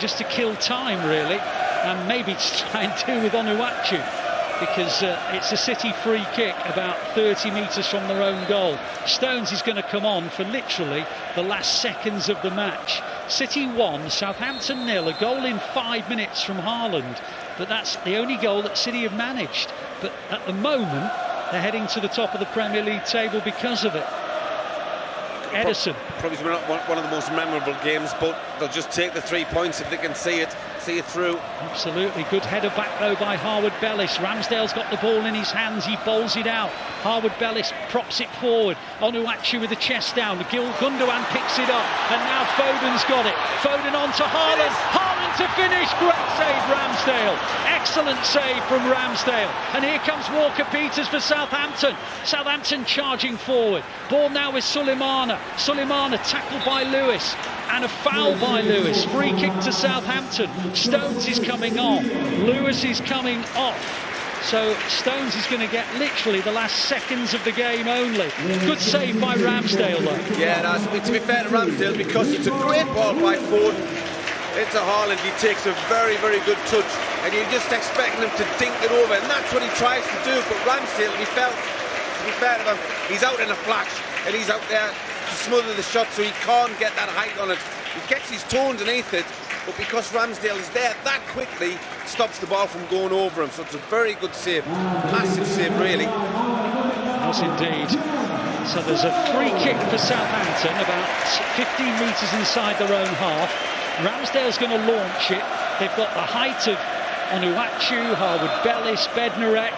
just to kill time, really, and maybe to try and do with Onuachu, because it's a City free kick about 30 metres from their own goal. Stones is going to come on for literally the last seconds of the match. City 1, Southampton 0, a goal in 5 minutes from Haaland, but that's the only goal that City have managed. But at the moment, they're heading to the top of the Premier League table because of it. Edison. Probably not one of the most memorable games, but they'll just take the 3 points if they can see it through. Absolutely. Good header back though by Harwood-Bellis. Ramsdale's got the ball in his hands, he bowls it out. Harwood-Bellis props it forward. Onuachu with the chest down. Gundogan picks it up, and now Foden's got it. Foden on to Haaland. Haaland to finish. Great save, Ramsdale. Excellent save from Ramsdale. And here comes Walker-Peters for Southampton. Southampton charging forward. Ball now with Sulemana. Sulemana tackled by Lewis, and a foul by Lewis. Free kick to Southampton. Stones is coming on. Lewis is coming off. So Stones is going to get literally the last seconds of the game only. Good save by Ramsdale though. Yeah, to be fair to Ramsdale, because it's a great ball by Foden into Haaland. He takes a very, very good touch, and you're just expecting him to dink it over, and that's what he tries to do. But Ramsdale, to be fair to him, he's out in a flash, and he's out there to smother the shot, so he can't get that height on it. He gets his toe underneath it, but because Ramsdale is there that quickly, stops the ball from going over him. So it's a very good save, massive save really. Yes indeed. So there's a free kick for Southampton, about 15 metres inside their own half. Ramsdale's going to launch it. They've got the height of Onuachu, Harwood-Bellis, Bednarek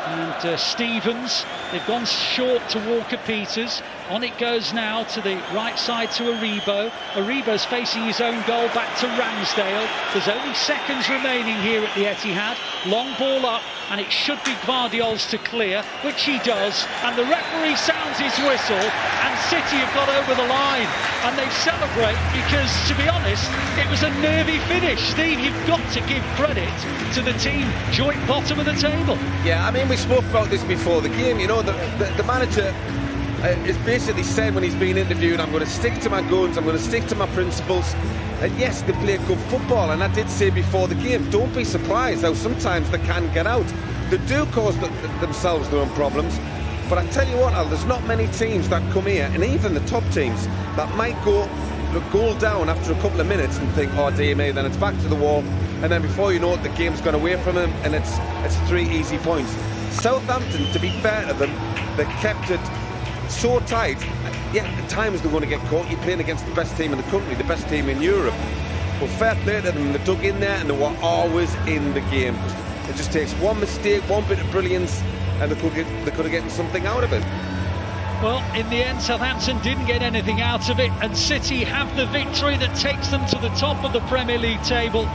and Stevens. They've gone short to Walker-Peters. On it goes now to the right side to Aribo. Aribo's facing his own goal, back to Ramsdale. There's only seconds remaining here at the Etihad. Long ball up, and it should be Gvardiol's to clear, which he does. And the referee sounds his whistle, and City have got over the line. And they celebrate because, to be honest, it was a nervy finish. Steve, you've got to give credit to the team joint bottom of the table. Yeah, I mean, we spoke about this before the game. You know, the manager is basically said when he's been interviewed, I'm going to stick to my guns, I'm going to stick to my principles. And yes, they play good football, and I did say before the game, don't be surprised how sometimes they can get out. They do cause themselves their own problems, but I tell you what, Al, there's not many teams that come here, and even the top teams, that might go goal down after a couple of minutes and think, oh dear me, then it's back to the wall, and then before you know it, the game's gone away from them, and it's 3 easy points. Southampton, to be fair to them, they kept it so tight. Yeah, at times they're going to get caught. You're playing against the best team in the country, the best team in Europe. But fair play to them, they dug in there and they were always in the game. It just takes one mistake, one bit of brilliance, and they could have gotten something out of it. Well, in the end, Southampton didn't get anything out of it, and City have the victory that takes them to the top of the Premier League table.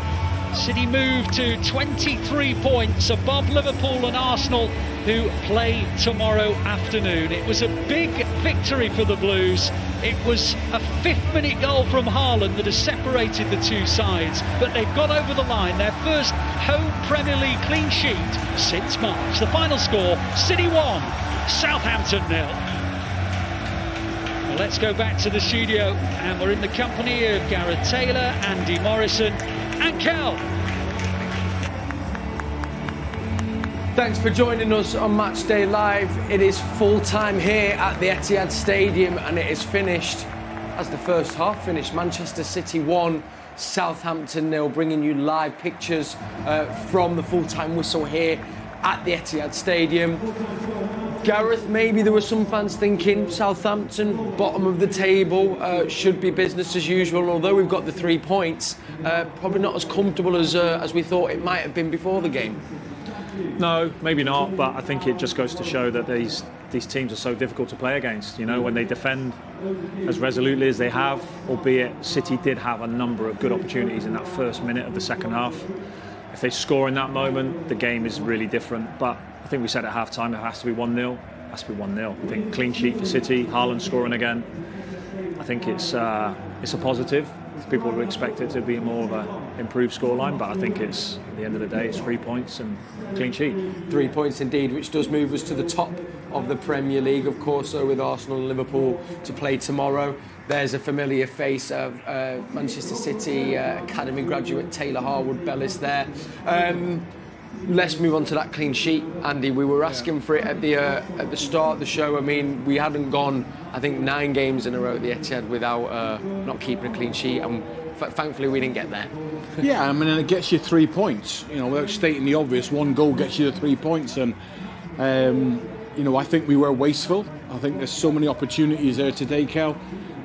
City move to 23 points above Liverpool and Arsenal, who play tomorrow afternoon. It was a big victory for the Blues. It was a 5th-minute goal from Haaland that has separated the two sides, but they've got over the line, their first home Premier League clean sheet since March. The final score, City 1, Southampton 0. Well, let's go back to the studio, and we're in the company of Gareth Taylor, Andy Morrison and Cel. Thanks for joining us on Matchday Live. It is full time here at the Etihad Stadium, and it is finished as the first half finished. Manchester City 1, Southampton 0, bringing you live pictures from the full-time whistle here at the Etihad Stadium. Gareth, maybe there were some fans thinking Southampton, bottom of the table, should be business as usual. And although we've got the 3 points, probably not as comfortable as we thought it might have been before the game. No, maybe not, but I think it just goes to show that these teams are so difficult to play against. You know, when they defend as resolutely as they have, albeit City did have a number of good opportunities in that first minute of the second half. If they score in that moment, the game is really different. But I think we said at half-time it has to be 1-0. It has to be 1-0. I think clean sheet for City, Haaland scoring again. I think it's a positive. People would expect it to be more of an improved scoreline, but I think it's, at the end of the day, it's 3 points and clean sheet. 3 points indeed, which does move us to the top of the Premier League, of course, so with Arsenal and Liverpool to play tomorrow. There's a familiar face of Manchester City Academy graduate Taylor Harwood-Bellis there. Let's move on to that clean sheet, Andy. We were asking for it at the start of the show. I mean, we hadn't gone, I think, 9 games in a row at the Etihad without not keeping a clean sheet, and thankfully we didn't get there. Yeah, I mean, and it gets you 3 points. You know, without stating the obvious, 1 goal gets you the 3 points, and you know, I think we were wasteful. I think there's so many opportunities there today, Cal.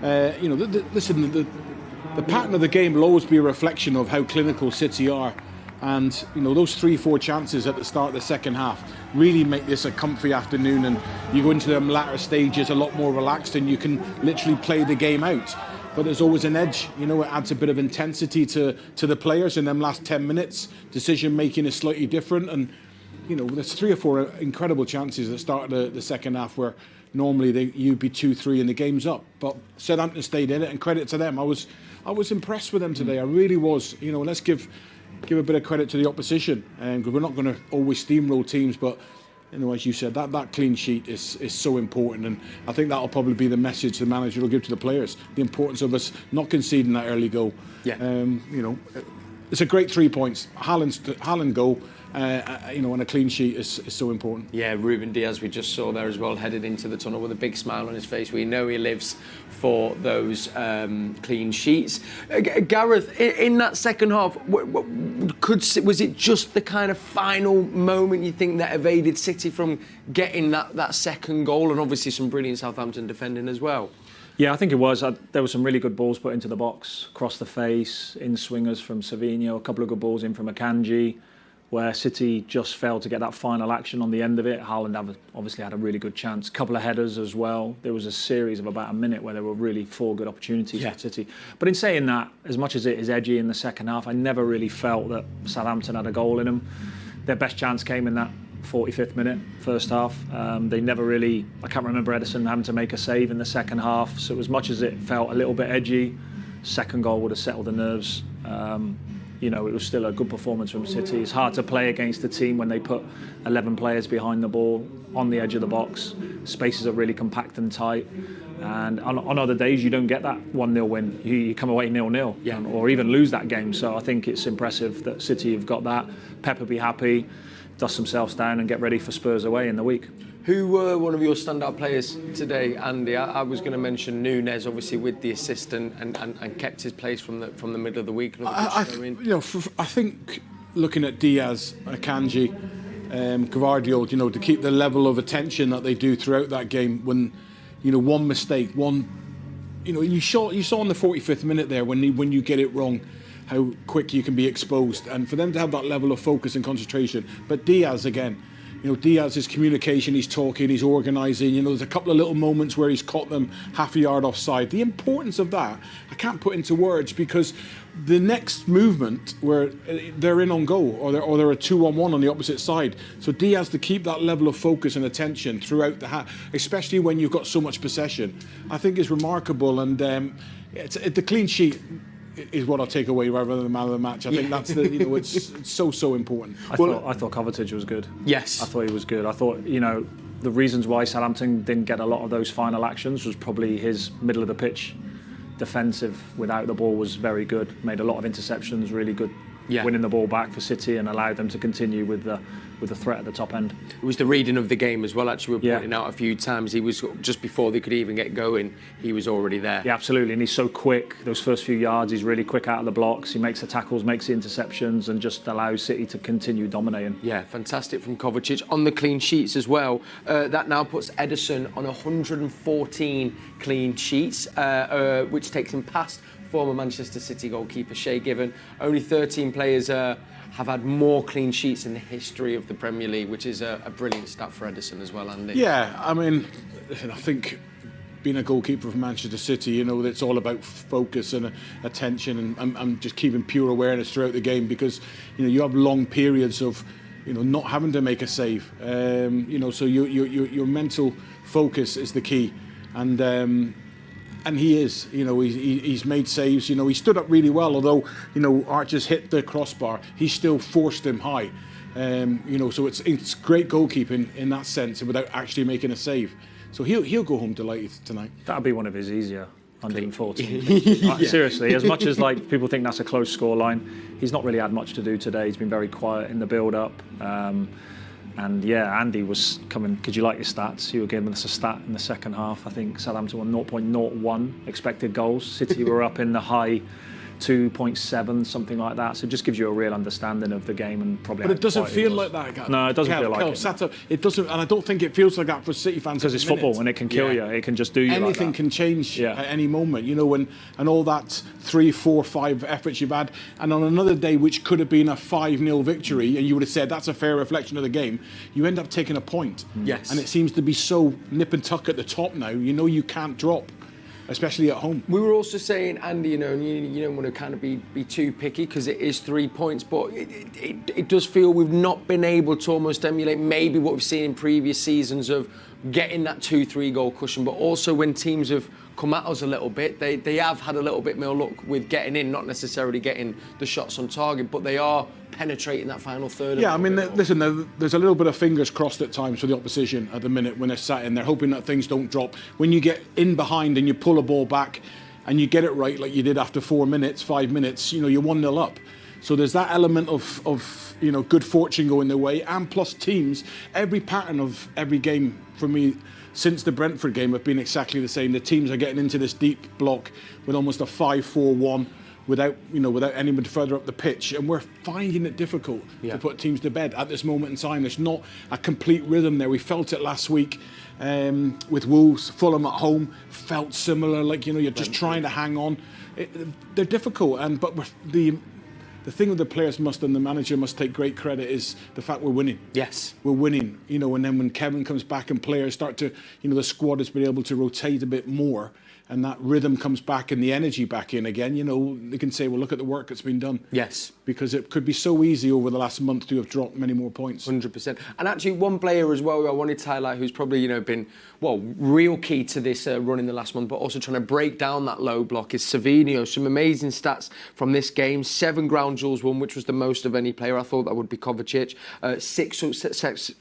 You know, listen, the pattern of the game will always be a reflection of how clinical City are. And, you know, those 3-4 chances at the start of the second half really make this a comfy afternoon, and you go into them latter stages a lot more relaxed and you can literally play the game out. But there's always an edge, you know, it adds a bit of intensity to the players in them last 10 minutes. Decision making is slightly different, and, you know, there's 3 or 4 incredible chances at the start of the second half where normally you'd be 2-3 and the game's up. But Southampton stayed in it, and credit to them. I was impressed with them today. I really was. You know, let's give a bit of credit to the opposition, because we're not going to always steamroll teams, but, you know, as you said, that clean sheet is so important, and I think that'll probably be the message the manager will give to the players, the importance of us not conceding that early goal. Yeah. You know, it's a great 3 points. Haaland goal, you know, and a clean sheet is so important. Yeah, Ruben Dias we just saw there as well, headed into the tunnel with a big smile on his face. We know he lives for those clean sheets. Gareth, in that second half, was it just the kind of final moment, you think, that evaded City from getting that second goal, and obviously some brilliant Southampton defending as well? Yeah, I think it was. There were some really good balls put into the box, across the face, in swingers from Savinho, a couple of good balls in from Akanji, where City just failed to get that final action on the end of it. Haaland obviously had a really good chance. A couple of headers as well. There was a series of about a minute where there were really 4 good opportunities for City. But in saying that, as much as it is edgy in the second half, I never really felt that Southampton had a goal in them. Their best chance came in that 45th minute, first half. They never really, I can't remember Ederson having to make a save in the second half. So as much as it felt a little bit edgy, second goal would have settled the nerves. You know, it was still a good performance from City. It's hard to play against a team when they put 11 players behind the ball on the edge of the box. Spaces are really compact and tight. And on other days, you don't get that 1-0 win. You come away 0-0, or even lose that game. So I think it's impressive that City have got that. Pep will be happy, dust themselves down and get ready for Spurs away in the week. Who were one of your standout players today, Andy? I was going to mention Nunes, obviously with the assist and kept his place from the middle of the week. I think looking at Diaz, Akanji, Gvardiol, you know, to keep the level of attention that they do throughout that game, when, you know, one mistake, you know, you saw in the 45th minute there when you get it wrong, how quick you can be exposed, and for them to have that level of focus and concentration. But Diaz again. You know, Diaz's communication, he's talking, he's organising. You know, there's a couple of little moments where he's caught them half a yard offside. The importance of that, I can't put into words, because the next movement where they're in on goal, or they're a 2-on-1 on the opposite side. So Diaz to keep that level of focus and attention throughout especially when you've got so much possession, I think is remarkable. And the clean sheet is what I'll take away rather than the man of the match. I think that's it's so important. I thought Kovacic was good. Yes. I thought he was good. I thought, you know, the reasons why Southampton didn't get a lot of those final actions was probably his middle of the pitch defensive without the ball was very good. Made a lot of interceptions, really good, winning the ball back for City, and allowed them to continue with the threat at the top end. It was the reading of the game as well, actually. We were pointing out a few times. He was, just before they could even get going, he was already there. Yeah, absolutely. And he's so quick. Those first few yards, he's really quick out of the blocks. He makes the tackles, makes the interceptions, and just allows City to continue dominating. Yeah, fantastic from Kovacic. On the clean sheets as well, that now puts Ederson on 114 clean sheets, which takes him past former Manchester City goalkeeper Shay Given. Only 13 players have had more clean sheets in the history of the Premier League, which is a brilliant stat for Ederson as well, Andy. Yeah, I mean, I think being a goalkeeper for Manchester City, you know, it's all about focus and attention and just keeping pure awareness throughout the game, because, you know, you have long periods of, you know, not having to make a save. You know, so your mental focus is the key. And he is, you know, he's made saves. You know, he stood up really well, although, you know, Archer's hit the crossbar. He still forced him high. You know, so it's great goalkeeping in that sense, without actually making a save. So he'll go home delighted tonight. That'll be one of his easier 114. Seriously, as much as like people think that's a close scoreline, he's not really had much to do today. He's been very quiet in the build-up. And yeah, Andy was coming. Could you like your stats? You were giving us a stat in the second half. I think Southampton were 0.01 expected goals. City were up in the high 2.7, something like that. So it just gives you a real understanding of the game and probably. But it doesn't feel like that. No, it doesn't feel like it. It doesn't, and I don't think it feels like that for City fans. Because it's football and it can kill you. It can just do you. Anything like can change at any moment, you know, and all that 3, 4, 5 efforts you've had, and on another day which could have been a 5-0 victory, and you would have said that's a fair reflection of the game, you end up taking a point. Yes. And it seems to be so nip and tuck at the top now. You know you can't drop, especially at home. We were also saying, Andy, you know, you don't want to kind of be too picky because it is 3 points, but it does feel we've not been able to almost emulate maybe what we've seen in previous seasons of getting that 2-3 goal cushion, but also when teams have come at us a little bit, they have had a little bit more luck with getting in, not necessarily getting the shots on target, but they are penetrating that final third. Yeah, I mean, listen, there's a little bit of fingers crossed at times for the opposition at the minute when they're sat in there, hoping that things don't drop. When you get in behind and you pull a ball back and you get it right like you did after 4 minutes, 5 minutes, you know, you're 1-0 up. So there's that element of you know, good fortune going their way, and plus teams, every pattern of every game for me since the Brentford game have been exactly the same. The teams are getting into this deep block with almost a 5-4-1 without anyone further up the pitch, and we're finding it difficult to put teams to bed at this moment in time. There's not a complete rhythm there. We felt it last week with Wolves. Fulham at home felt similar, like, you know, you're just trying to hang on. They're difficult, but the thing that the players and the manager must take great credit is the fact we're winning. Yes. We're winning, you know, and then when Kevin comes back and players start to, you know, the squad has been able to rotate a bit more, and that rhythm comes back and the energy back in again, you know, they can say, well, look at the work that's been done. Yes. Because it could be so easy over the last month to have dropped many more points. 100%. And actually, one player as well who I wanted to highlight who's probably, you know, been, well, real key to this run in the last month, but also trying to break down that low block is Savinho. Some amazing stats from this game. 7 ground duels won, which was the most of any player. I thought that would be Kovacic. 6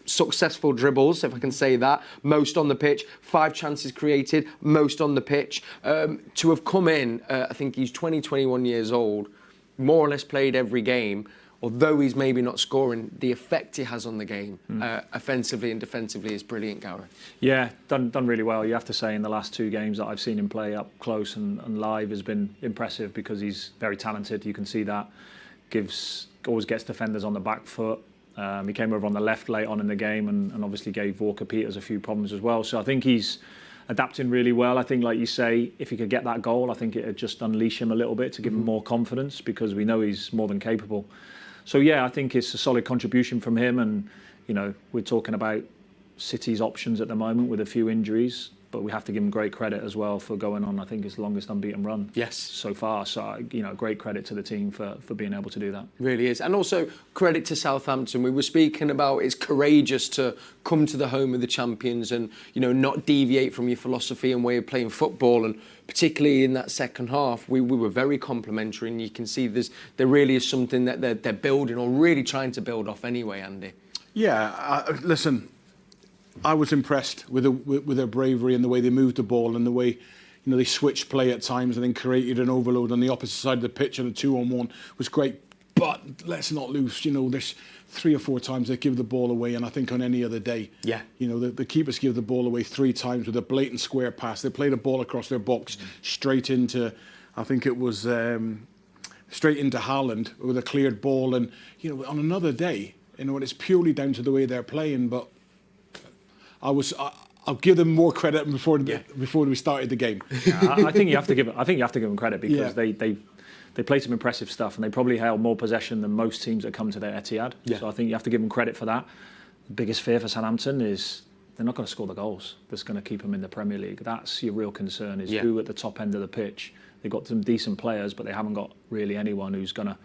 successful dribbles, if I can say that. Most on the pitch. 5 chances created. Most on the pitch. To have come in, I think he's 21 years old, more or less played every game, although he's maybe not scoring, the effect he has on the game, offensively and defensively, is brilliant, Gareth. Yeah, done really well. You have to say in the last 2 games that I've seen him play up close and live has been impressive, because he's very talented. You can see that. Always gets defenders on the back foot. He came over on the left late on in the game and obviously gave Walker-Peters a few problems as well. So I think he's adapting really well. I think, like you say, if he could get that goal, I think it would just unleash him a little bit to give him more confidence, because we know he's more than capable. So yeah, I think it's a solid contribution from him, and you know, we're talking about City's options at the moment with a few injuries, but we have to give him great credit as well for going on, I think, his longest unbeaten run so far. So, you know, great credit to the team for being able to do that. Really is. And also credit to Southampton. We were speaking about it's courageous to come to the home of the champions and, you know, not deviate from your philosophy and way of playing football. And particularly in that second half, we were very complimentary, and you can see there really is something that they're building, or really trying to build off anyway, Andy. Yeah, listen, I was impressed with their bravery and the way they moved the ball and the way, you know, they switched play at times and then created an overload on the opposite side of the pitch, and a 2-on-1 was great. But let's not lose, you know, there's 3 or 4 times they give the ball away, and I think on any other day, you know, the keepers give the ball away 3 times with a blatant square pass. They played a ball across their box straight into, I think it was straight into Haaland with a cleared ball, and you know, on another day, you know, and it's purely down to the way they're playing, but I'll give them more credit before we started the game. I think you have to give them credit, because they played some impressive stuff, and they probably held more possession than most teams that come to their Etihad. So I think you have to give them credit for that. The biggest fear for Southampton is they're not going to score the goals that's going to keep them in the Premier League. That's your real concern, is who at the top end of the pitch. They've got some decent players, but they haven't got really anyone who's going to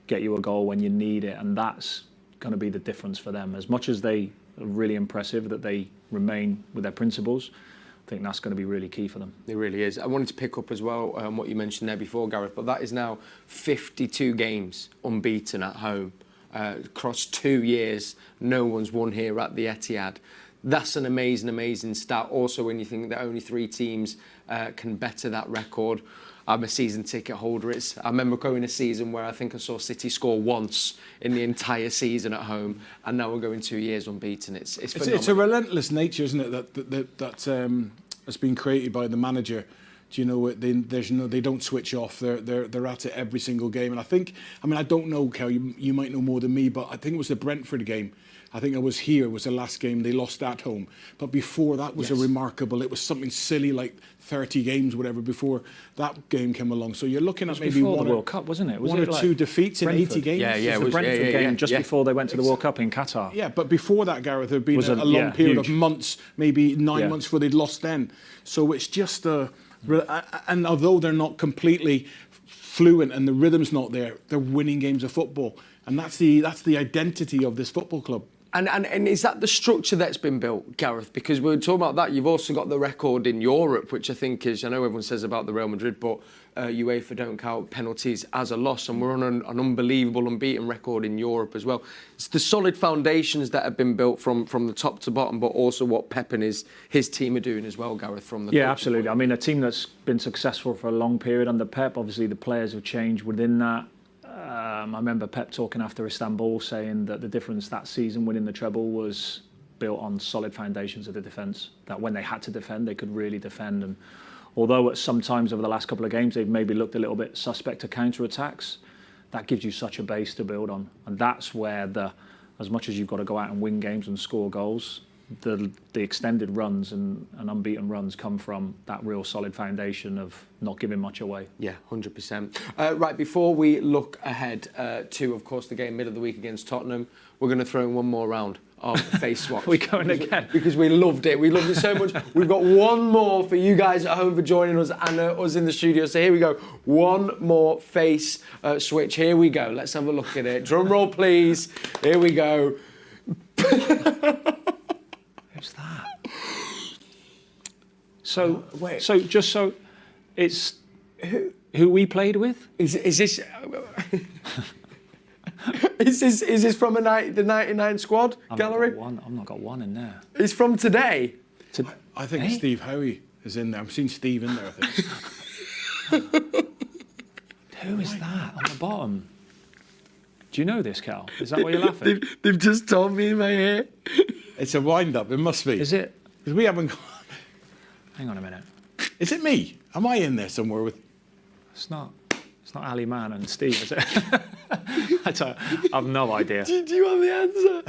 get you a goal when you need it, and that's going to be the difference for them. As much as they are really impressive that they remain with their principles, I think that's going to be really key for them. It really is. I wanted to pick up as well what you mentioned there before, Gareth, but that is now 52 games unbeaten at home. Across 2 years, no one's won here at the Etihad. That's an amazing stat. Also, when you think that only 3 teams can better that record. I'm a season ticket holder. I remember going a season where I think I saw City score once in the entire season at home, and now we're going 2 years unbeaten. It's a relentless nature, isn't it? That has been created by the manager. Do you know? They don't switch off. They're at it every single game. And I don't know, Kel. You might know more than me, but I think it was the Brentford game. I think I was here. It was the last game. They lost at home. But before that was a remarkable. It was something silly like 30 games, whatever, before that game came along. So you're looking at maybe before the World Cup, wasn't it? Was one it or two defeats in 80 games. Yeah, it was the Brentford game just before they went to the World Cup in Qatar. Yeah, but before that, Gareth, there had been a long period of months, maybe 9 months before they'd lost then. So it's just and although they're not completely fluent and the rhythm's not there, they're winning games of football. And that's the identity of this football club. And is that the structure that's been built, Gareth? Because we're talking about that. You've also got the record in Europe, which I think is, I know everyone says about the Real Madrid, but UEFA don't count penalties as a loss, and we're on an unbelievable unbeaten record in Europe as well. It's the solid foundations that have been built from the top to bottom, but also what Pep and his team are doing as well, Gareth, from the absolutely. I mean, a team that's been successful for a long period under Pep, obviously the players have changed within that. I remember Pep talking after Istanbul, saying that the difference that season winning the treble was built on solid foundations of the defence, that when they had to defend, they could really defend. And although at some times over the last couple of games they've maybe looked a little bit suspect to counter-attacks, that gives you such a base to build on. And that's where as much as you've got to go out and win games and score goals, the extended runs and unbeaten runs come from that real solid foundation of not giving much away. Yeah, 100%. Right, before we look ahead to, of course, the game middle of the week against Tottenham, we're going to throw in one more round of face swaps. We're going again. Because we loved it. We loved it so much. We've got one more for you guys at home for joining us and us in the studio. So here we go. One more face switch. Here we go. Let's have a look at it. Drum roll, please. Here we go. Who's that? So it's who we played with? Is this is this from the 99 squad gallery? I've not got one in there. It's from today. I think Steve Howie is in there. I've seen Steve in there, I think. Who is that on the bottom? Do you know this, Cal? Is that why you're laughing? They've just told me in my ear. It's a wind-up. It must be. Is it? Because we haven't got... Hang on a minute. Is it me? Am I in there somewhere with... It's not Ali Man and Steve, is it? I have no idea. Do you have the answer?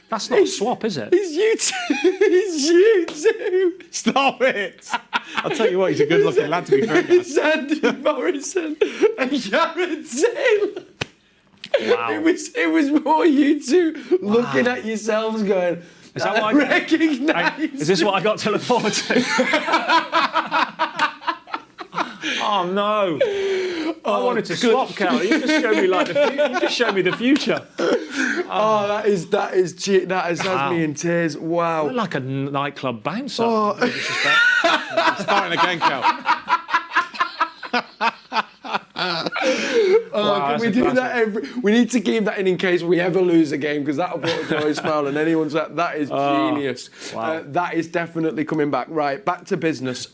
That's not a swap, is it? It's you two. It's you two. Stop it. I'll tell you what, he's a good-looking lad, to be fair. It's Andy Morrison and Gareth Taylor. Wow. It was more you two looking at yourselves going, is that what I recognise? Is this what I got to look forward to? Oh no! I wanted to swap, Cal. You just showed me you just showed me the future. Oh, that has me in tears. Wow! You're like a nightclub bouncer. Starting again, Cal. Can we do that we need to keep that in case we ever lose a game, because that'll put a joy smile on anyone's. That is genius. Wow. That is definitely coming back. Right, back to business.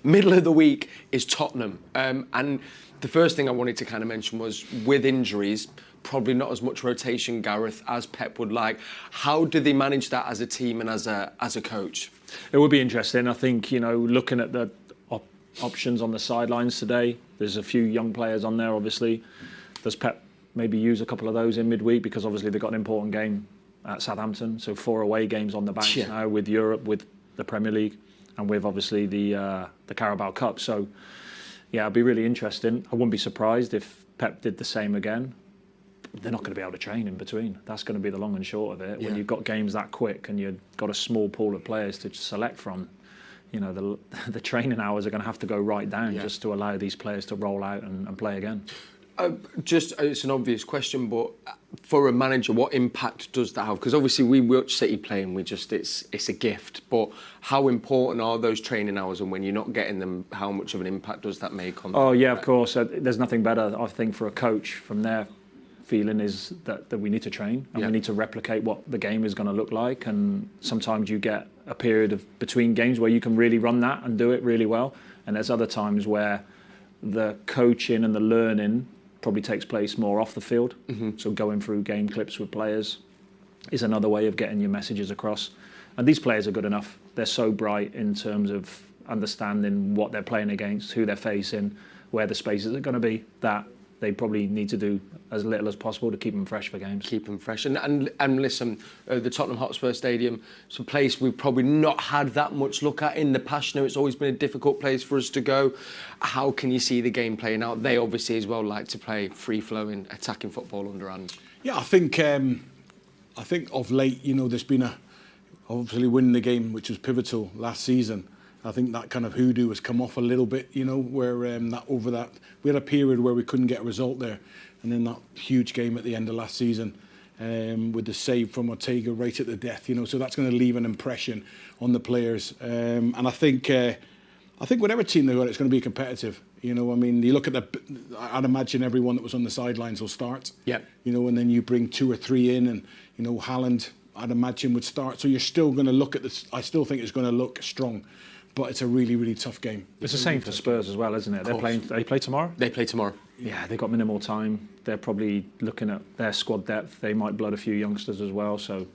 Middle of the week is Tottenham, and the first thing I wanted to kind of mention was, with injuries, probably not as much rotation, Gareth, as Pep would like. How do they manage that as a team and as a coach? It would be interesting. I think, looking at the options on the sidelines today, there's a few young players on there, obviously. Does Pep maybe use a couple of those in midweek? Because obviously they've got an important game at Southampton, so 4 away games on the bank now, with Europe, with the Premier League, and with obviously the Carabao Cup. So yeah, it'd be really interesting. I wouldn't be surprised if Pep did the same again. They're not going to be able to train in between. That's going to be the long and short of it. When you've got games that quick and you've got a small pool of players to select from, the training hours are going to have to go right down just to allow these players to roll out and play again. It's an obvious question, but for a manager, what impact does that have? Because obviously we watch City play and it's a gift, but how important are those training hours, and when you're not getting them, how much of an impact does that make on? Oh yeah, of course. There's nothing better, I think, for a coach from their feeling is that we need to train and we need to replicate what the game is going to look like. And sometimes you get a period of between games where you can really run that and do it really well. And there's other times where the coaching and the learning probably takes place more off the field. So going through game clips with players is another way of getting your messages across. And these players are good enough. They're so bright in terms of understanding what they're playing against, who they're facing, where the spaces are going to be, that they probably need to do as little as possible to keep them fresh for games. Keep them fresh. And listen, the Tottenham Hotspur Stadium, it's a place we've probably not had that much look at in the past. You know, it's always been a difficult place for us to go. How can you see the game playing out? They obviously as well like to play free-flowing, attacking football underhand. Yeah, I think of late, you know, there's been obviously winning the game, which was pivotal last season. I think that kind of hoodoo has come off a little bit, you know, where we had a period where we couldn't get a result there, and then that huge game at the end of last season with the save from Ortega right at the death, you know, so that's going to leave an impression on the players. And I think whatever team they've got, it's going to be competitive. You know, I mean, you look at I'd imagine everyone that was on the sidelines will start. Yeah. You know, and then you bring 2 or 3 in, and you know, Haaland, I'd imagine, would start. So you're still going to look at this. I still think it's going to look strong. But it's a really, really tough game. It's the same for Spurs as well, isn't it? They play tomorrow? They play tomorrow. Yeah, they've got minimal time. They're probably looking at their squad depth. They might blood a few youngsters as well, so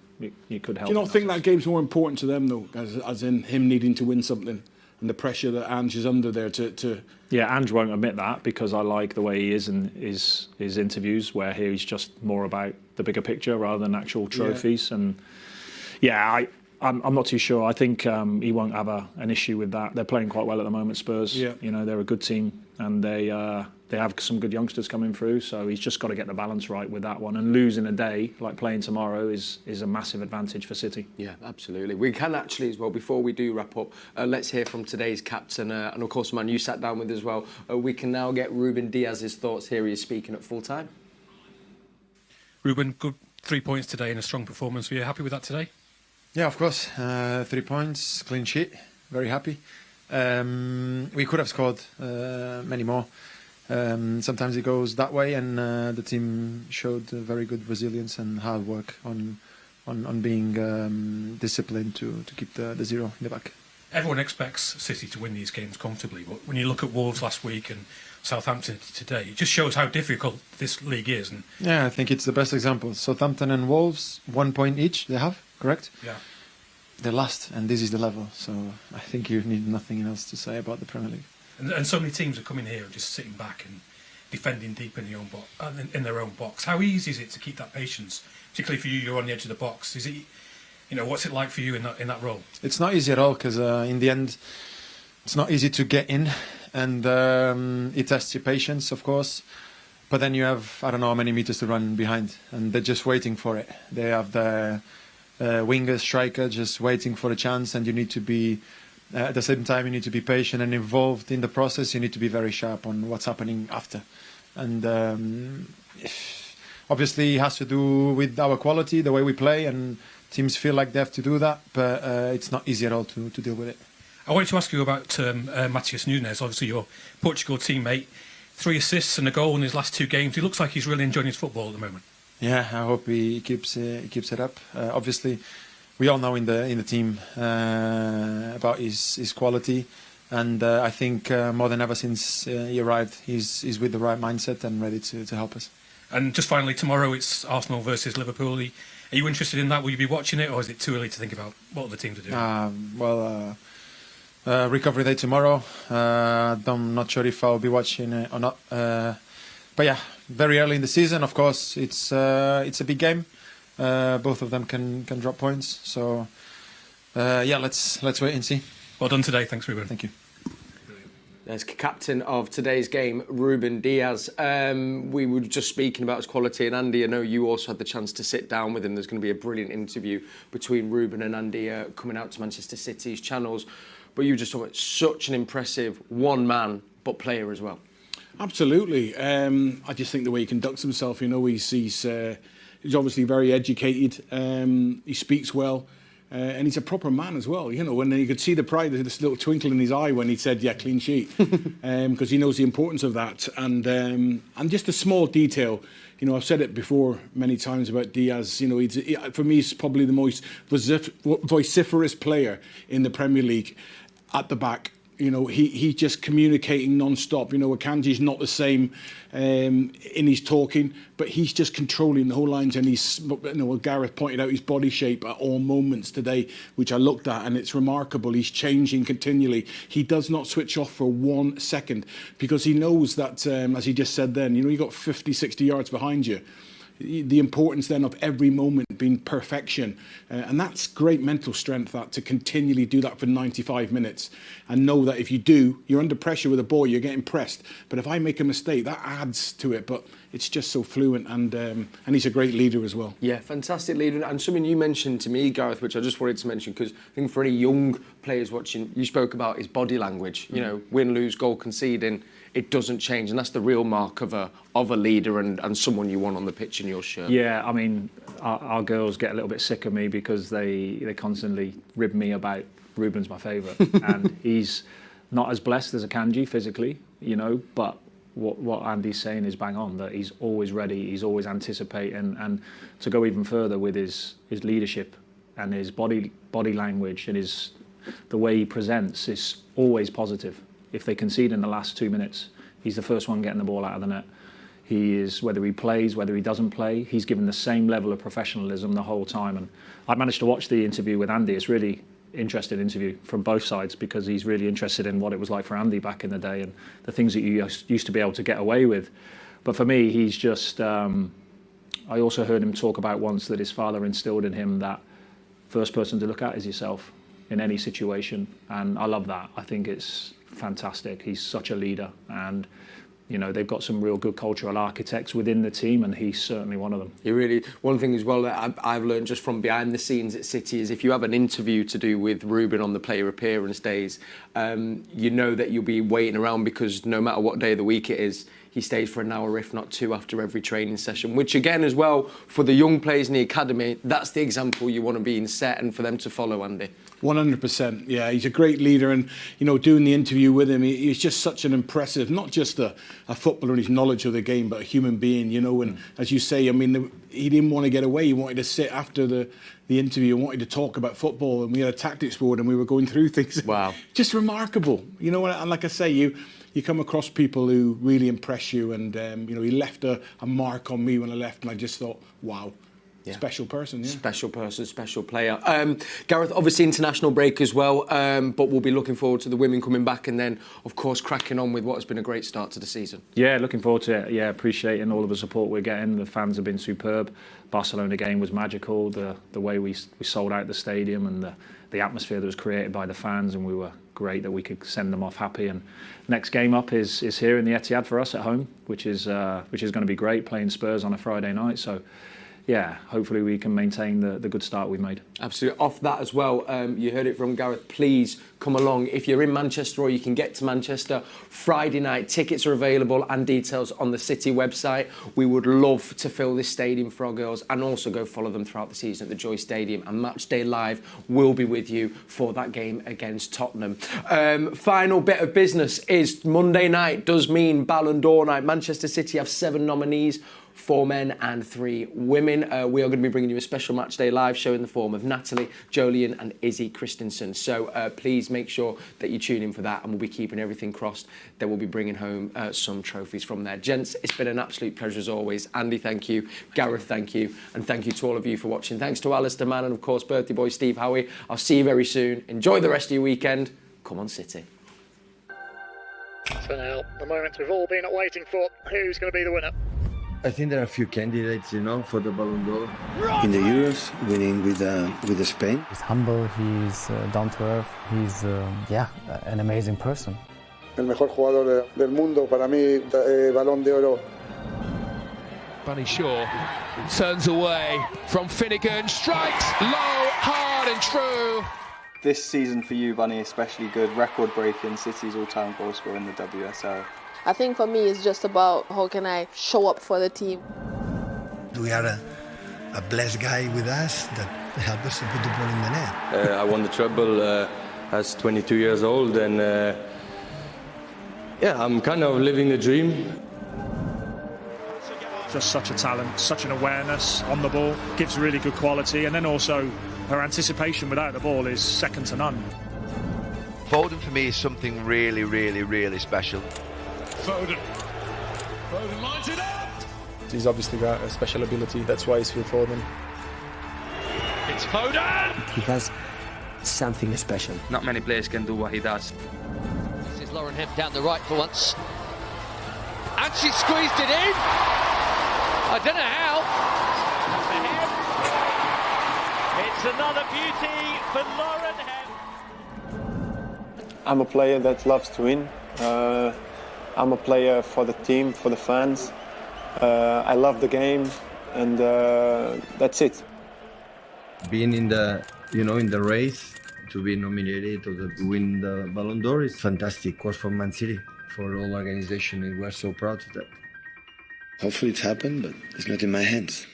you could help. Do you not think that game's more important to them, though, as in him needing to win something and the pressure that Ange is under there to... Yeah, Ange won't admit that, because I like the way he is in his interviews, where he's just more about the bigger picture rather than actual trophies. Yeah. And yeah, I'm not too sure. I think he won't have an issue with that. They're playing quite well at the moment, Spurs. Yeah. You know, they're a good team, and they have some good youngsters coming through. So he's just got to get the balance right with that one. And losing a day, like playing tomorrow, is a massive advantage for City. Yeah, absolutely. We can actually as well, before we do wrap up, let's hear from today's captain. And of course, man, you sat down with as well. We can now get Ruben Dias's thoughts. Here he is speaking at full time. Ruben, good 3 points today and a strong performance. Were you happy with that today? Yeah, of course. 3 points, clean sheet. Very happy. We could have scored many more. Sometimes it goes that way, and the team showed very good resilience and hard work on being disciplined to keep the 0 in the back. Everyone expects City to win these games comfortably, but when you look at Wolves last week and Southampton today, it just shows how difficult this league is. And yeah, I think it's the best example. Southampton and Wolves, 1 point each they have, correct? Yeah. They're last, and this is the level. So I think you need nothing else to say about the Premier League. And so many teams are coming here and just sitting back and defending deep in their own box. How easy is it to keep that patience, particularly for you? You're on the edge of the box. Is it, you know, what's it like for you in that role? It's not easy at all, because in the end, it's not easy to get in, and it tests your patience, of course. But then you have, I don't know how many meters to run behind, and they're just waiting for it. They have the winger, striker, just waiting for a chance, and you need to be, at the same time, you need to be patient and involved in the process. You need to be very sharp on what's happening after. And obviously it has to do with our quality, the way we play, and teams feel like they have to do that, but it's not easy at all to deal with it. I wanted to ask you about Matheus Nunes, obviously your Portugal teammate. 3 assists and a goal in his last 2 games. He looks like he's really enjoying his football at the moment. Yeah, I hope he keeps it up. Obviously, we all know in the team about his quality, and I think more than ever since he arrived, he's with the right mindset and ready to help us. And just finally, tomorrow it's Arsenal versus Liverpool. Are you interested in that? Will you be watching it, or is it too early to think about what the teams are doing? Recovery day tomorrow. I'm not sure if I'll be watching it or not. But yeah, very early in the season. Of course, it's a big game. Both of them can drop points. So yeah, let's wait and see. Well done today. Thanks, Ruben. Thank you. There's captain of today's game, Ruben Dias. We were just speaking about his quality, and Andy, I know you also had the chance to sit down with him. There's going to be a brilliant interview between Ruben and Andy coming out to Manchester City's channels. But you just talked about such an impressive one-man, but player as well. Absolutely. I just think the way he conducts himself, you know, he's obviously very educated. He speaks well. And he's a proper man as well, you know, and you could see the pride, this little twinkle in his eye when he said, yeah, clean sheet, because he knows the importance of that. And just a small detail, you know, I've said it before many times about Dias, you know, for me, he's probably the most vociferous player in the Premier League at the back. You know, he's just communicating non-stop. You know, Akanji's not the same in his talking, but he's just controlling the whole lines. And he's, you know, Gareth pointed out his body shape at all moments today, which I looked at, and it's remarkable. He's changing continually. He does not switch off for 1 second because he knows that, as he just said then, you know, you got 50, 60 yards behind you. The importance then of every moment being perfection, and that's great mental strength, that to continually do that for 95 minutes and know that if you do, you're under pressure with a ball, you're getting pressed, but if I make a mistake, that adds to it. But it's just so fluent, and he's a great leader as well. Yeah, fantastic leader. And something you mentioned to me, Gareth, which I just wanted to mention, because I think for any young players watching, you spoke about his body language. You know, win, lose, goal, conceding, it doesn't change, and that's the real mark of a leader and someone you want on the pitch in your shirt. Yeah, I mean, our girls get a little bit sick of me because they constantly rib me about Ruben's my favourite, and he's not as blessed as Akanji physically, you know, but what Andy's saying is bang on, that he's always ready, he's always anticipating, and to go even further with his leadership and his body language and the way he presents is always positive. If they concede in the last 2 minutes, he's the first one getting the ball out of the net. He is, whether he plays, whether he doesn't play, he's given the same level of professionalism the whole time. And I managed to watch the interview with Andy. It's really interesting interview from both sides, because he's really interested in what it was like for Andy back in the day and the things that you used to be able to get away with. But for me, he's just, I also heard him talk about once that his father instilled in him that first person to look at is yourself in any situation. And I love that. I think it's fantastic. He's such a leader, and you know, they've got some real good cultural architects within the team, and he's certainly one of them. You really, one thing as well that I've learned just from behind the scenes at City is if you have an interview to do with Ruben on the player appearance days, you know that you'll be waiting around, because no matter what day of the week it is, he stays for an hour, if not two, after every training session, which again as well, for the young players in the academy, that's the example you want to be in set and for them to follow, Andy. 100%, yeah, he's a great leader, and you know, doing the interview with him, he's just such an impressive, not just a footballer and his knowledge of the game, but a human being, you know. And as you say, I mean, he didn't want to get away. He wanted to sit after the interview and wanted to talk about football, and we had a tactics board and we were going through things. Wow, just remarkable, you know. And like I say, you come across people who really impress you, and you know, he left a mark on me when I left, and I just thought, wow. Yeah. Special person, yeah. Special person, special player. Gareth, obviously international break as well, but we'll be looking forward to the women coming back, and then, of course, cracking on with what has been a great start to the season. Yeah, looking forward to it. Yeah, appreciating all of the support we're getting. The fans have been superb. Barcelona game was magical. The way we sold out the stadium, and the atmosphere that was created by the fans, and we were great that we could send them off happy. And next game up is here in the Etihad for us at home, which is going to be great, playing Spurs on a Friday night. So yeah, hopefully we can maintain the good start we've made. Absolutely. Off that as well, you heard it from Gareth, please come along. If you're in Manchester or you can get to Manchester, Friday night, tickets are available and details on the City website. We would love to fill this stadium for our girls, and also go follow them throughout the season at the Joy Stadium, and Matchday Live will be with you for that game against Tottenham. Final bit of business is Monday night does mean Ballon d'Or night. Manchester City have 7 nominees, 4 men and 3 women. We are going to be bringing you a special Matchday Live show in the form of Natalie, Jolien and Izzy Christensen. So please make sure that you tune in for that, and we'll be keeping everything crossed that we'll be bringing home some trophies from there. Gents, it's been an absolute pleasure as always. Andy, thank you. Gareth, thank you. And thank you to all of you for watching. Thanks to Alistair Mann and, of course, birthday boy Steve Howie. I'll see you very soon. Enjoy the rest of your weekend. Come on, City. So now, the moment we've all been waiting for, who's going to be the winner? I think there are a few candidates, you know, for the Ballon d'Or. In the Euros, winning with Spain. He's humble, he's down to earth, he's an amazing person. El mejor jugador del mundo, para mí, Ballon d'Oro. Bunny Shaw turns away from Finnegan, strikes low, hard and true. This season for you, Bunny, especially good, record-breaking, City's all-time goal scorer in the WSL. I think for me it's just about how can I show up for the team. We are a blessed guy with us that help us to put the ball in the net. I won the treble as 22 years old, and yeah, I'm kind of living the dream. Just such a talent, such an awareness on the ball, gives really good quality, and then also her anticipation without the ball is second to none. Foden for me is something really, really, really special. Foden lines it up! He's obviously got a special ability, that's why he's here for them. It's Foden! He has something special. Not many players can do what he does. This is Lauren Hemp down the right for once. And she squeezed it in! I don't know how. It's another beauty for Lauren Hemp. I'm a player that loves to win. I'm a player for the team, for the fans. I love the game, and that's it. Being in the, in the race to be nominated to win the Ballon d'Or is fantastic. Of course, for Man City, for all organization, and we're so proud of that. Hopefully it's happened, but it's not in my hands.